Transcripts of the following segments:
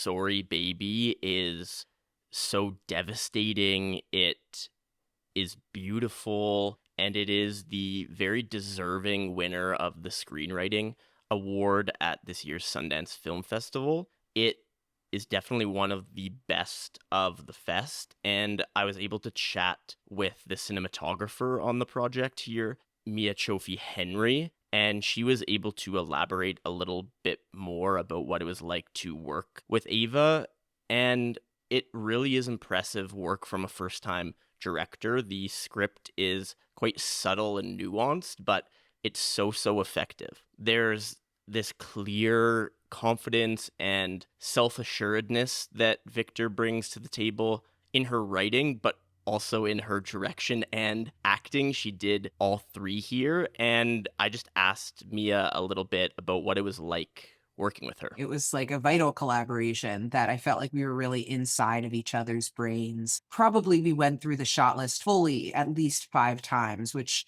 Sorry Baby is so devastating. It is beautiful, and it is the very deserving winner of the Screenwriting Award at this year's Sundance Film Festival. It is definitely one of the best of the fest, and I was able to chat with the cinematographer on the project here, Mia Cioffi Henry, and she was able to elaborate a little bit more about what it was like to work with Eva, and it really is impressive work from a first-time director. The script is quite subtle and nuanced, but it's so effective. There's this clear confidence and self-assuredness that Victor brings to the table in her writing, but also in her direction and acting. She did all three here, and I just asked Mia a little bit about what it was like working with her. It was like a vital collaboration that I felt like we were really inside of each other's brains. Probably we went through the shot list fully at least 5 times, which,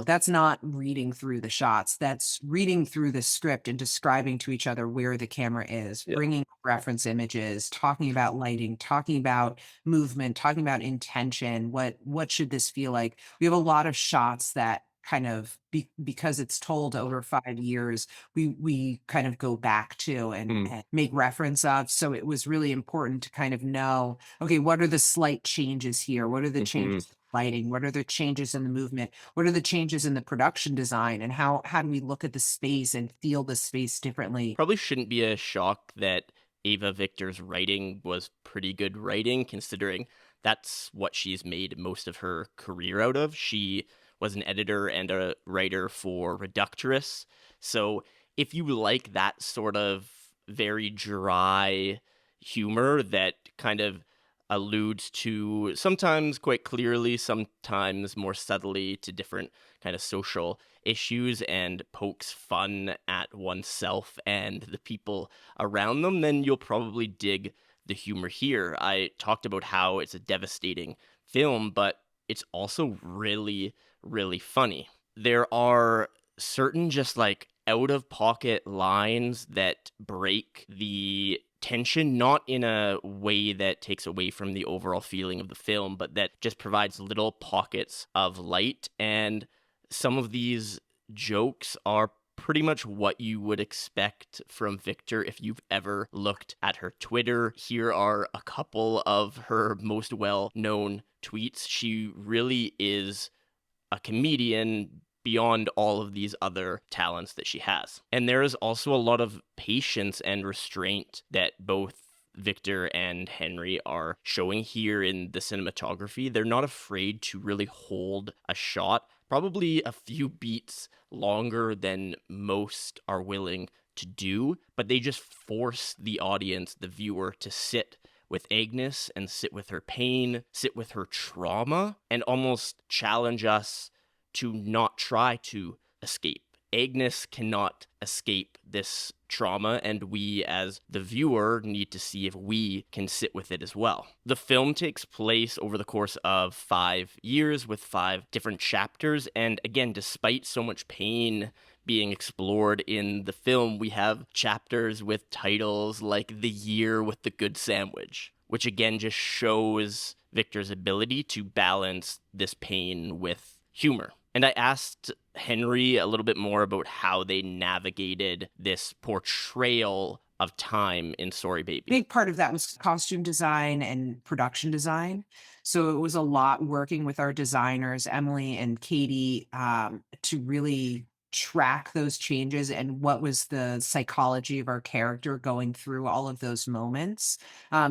that's not reading through the shots. That's reading through the script and describing to each other where the camera is, Yeah. bringing reference images, talking about lighting, talking about movement, talking about intention. What should this feel like? We have a lot of shots that kind of because it's told over 5 years, we kind of go back to and make reference of. So it was really important to kind of know, okay, what are the slight changes here? What are the Mm-hmm. changes in lighting? What are the changes in the movement? What are the changes in the production design? And how do we look at the space and feel the space differently? Probably shouldn't be a shock that Eva Victor's writing was pretty good writing, considering that's what she's made most of her career out of. She was an editor and a writer for Reductress. So if you like that sort of very dry humor that kind of alludes to sometimes quite clearly, sometimes more subtly to different kind of social issues and pokes fun at oneself and the people around them, then you'll probably dig the humor here. I talked about how it's a devastating film, but it's also really funny. There are certain just like out of pocket lines that break the tension, not in a way that takes away from the overall feeling of the film, but that just provides little pockets of light. And some of these jokes are pretty much what you would expect from Victor if you've ever looked at her Twitter. Here are a couple of her most well-known tweets. She really is a comedian beyond all of these other talents that she has. And there is also a lot of patience and restraint that both Victor and Henry are showing here in the cinematography. They're not afraid to really hold a shot, probably a few beats longer than most are willing to do, but they just force the audience, the viewer, to sit with Agnes and sit with her pain, sit with her trauma, and almost challenge us to not try to escape. Agnes cannot escape this trauma, and we as the viewer need to see if we can sit with it as well. The film takes place over the course of 5 years with 5 different chapters, and again, despite so much pain being explored in the film, we have chapters with titles like The Year with the Good Sandwich, which again just shows Victor's ability to balance this pain with humor. And I asked Henry a little bit more about how they navigated this portrayal of time in Sorry Baby. Big part of that was costume design and production design. So it was a lot working with our designers, Emily and Katie, to really track those changes and what was the psychology of our character going through all of those moments.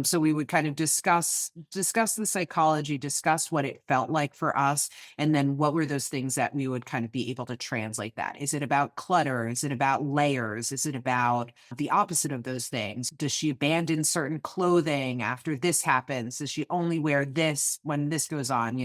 So we would kind of discuss the psychology, discuss what it felt like for us, and then what were those things that we would kind of be able to translate that. Is it about clutter? Is it about layers? Is it about the opposite of those things? Does she abandon certain clothing after this happens? Does she only wear this when this goes on?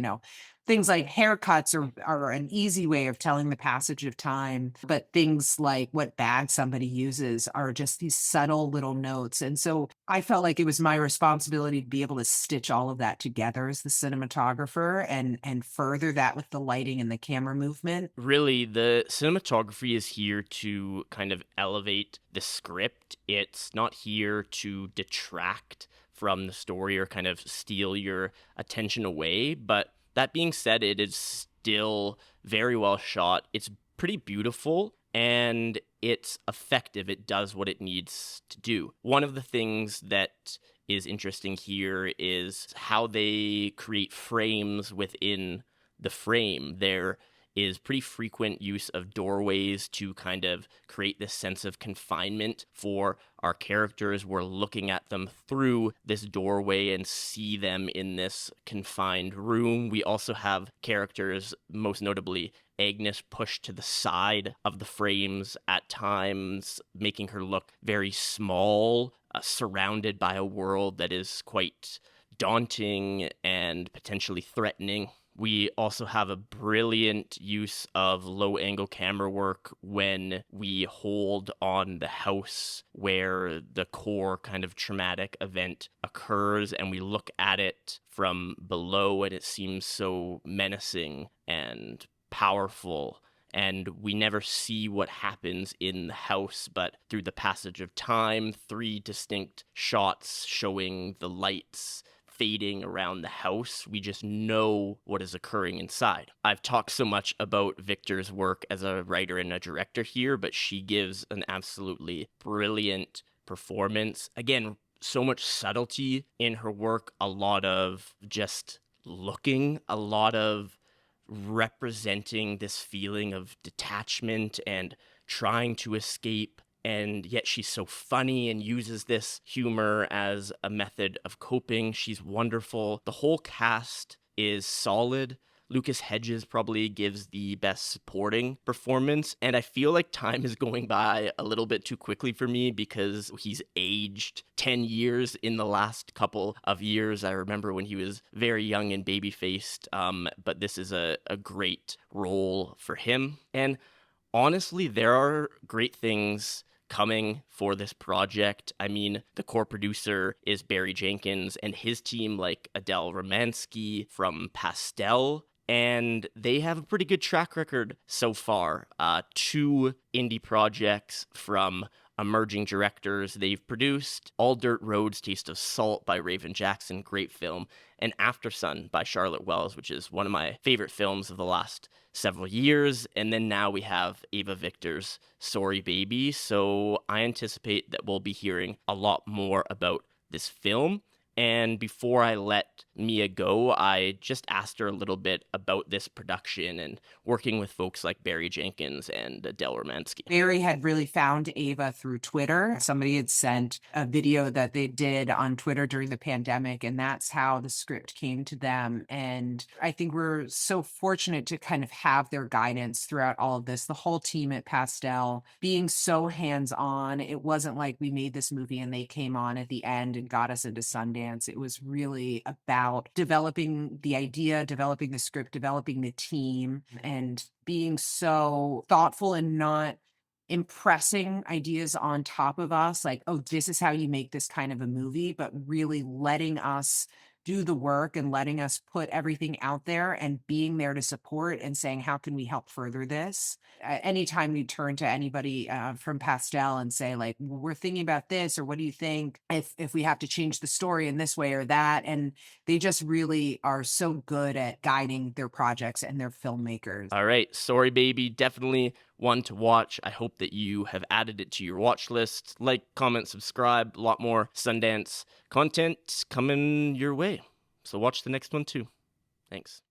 things like haircuts are an easy way of telling the passage of time, but things like what bag somebody uses are just these subtle little notes. And so I felt like it was my responsibility to be able to stitch all of that together as the cinematographer and further that with the lighting and the camera movement. Really, the cinematography is here to kind of elevate the script. It's not here to detract from the story or kind of steal your attention away. But that being said, it is still very well shot. It's pretty beautiful and it's effective. It does what it needs to do. One of the things that is interesting here is how they create frames within the frame. There is pretty frequent use of doorways to kind of create this sense of confinement for our characters. We're looking at them through this doorway and see them in this confined room. We also have characters, most notably Agnes, pushed to the side of the frames at times, making her look very small, surrounded by a world that is quite daunting and potentially threatening. We also have a brilliant use of low angle camera work when we hold on the house where the core kind of traumatic event occurs and we look at it from below and it seems so menacing and powerful. And we never see what happens in the house, but through the passage of time, 3 distinct shots showing the lights fading around the house, we just know what is occurring inside. I've talked so much about Victor's work as a writer and a director here, but she gives an absolutely brilliant performance. Again, so much subtlety in her work, a lot of just looking, a lot of representing this feeling of detachment and trying to escape, and yet she's so funny and uses this humor as a method of coping. She's wonderful. The whole cast is solid. Lucas Hedges probably gives the best supporting performance, and I feel like time is going by a little bit too quickly for me because he's aged 10 years in the last couple of years. I remember when he was very young and baby-faced, but this is a great role for him. And honestly, there are great things coming for this project. I mean, the core producer is Barry Jenkins and his team, like Adele Romansky from Pastel, and they have a pretty good track record so far. 2 indie projects from emerging directors they've produced: All Dirt Road's Taste of Salt by Raven Jackson, great film, and After Sun by Charlotte Wells, which is one of my favorite films of the last several years. And then now we have Eva Victor's Sorry Baby, so I anticipate that we'll be hearing a lot more about this film. And before I let Mia go, I just asked her a little bit about this production and working with folks like Barry Jenkins and Adele Romansky. Barry had really found Ava through Twitter. Somebody had sent a video that they did on Twitter during the pandemic, and that's how the script came to them. And I think we're so fortunate to kind of have their guidance throughout all of this. The whole team at Pastel being so hands-on. It wasn't like we made this movie and they came on at the end and got us into Sundance. It was really about developing the idea, developing the script, developing the team, and being so thoughtful and not impressing ideas on top of us like, oh, this is how you make this kind of a movie, but really letting us do the work and letting us put everything out there and being there to support and saying, how can we help further this? Anytime we turn to anybody from Pastel and say, like, we're thinking about this, or what do you think if we have to change the story in this way or that? And they just really are so good at guiding their projects and their filmmakers. All right, Sorry Baby, definitely one to watch. I hope that you have added it to your watch list. Like, comment, subscribe. A lot more Sundance content coming your way. So watch the next one too. Thanks.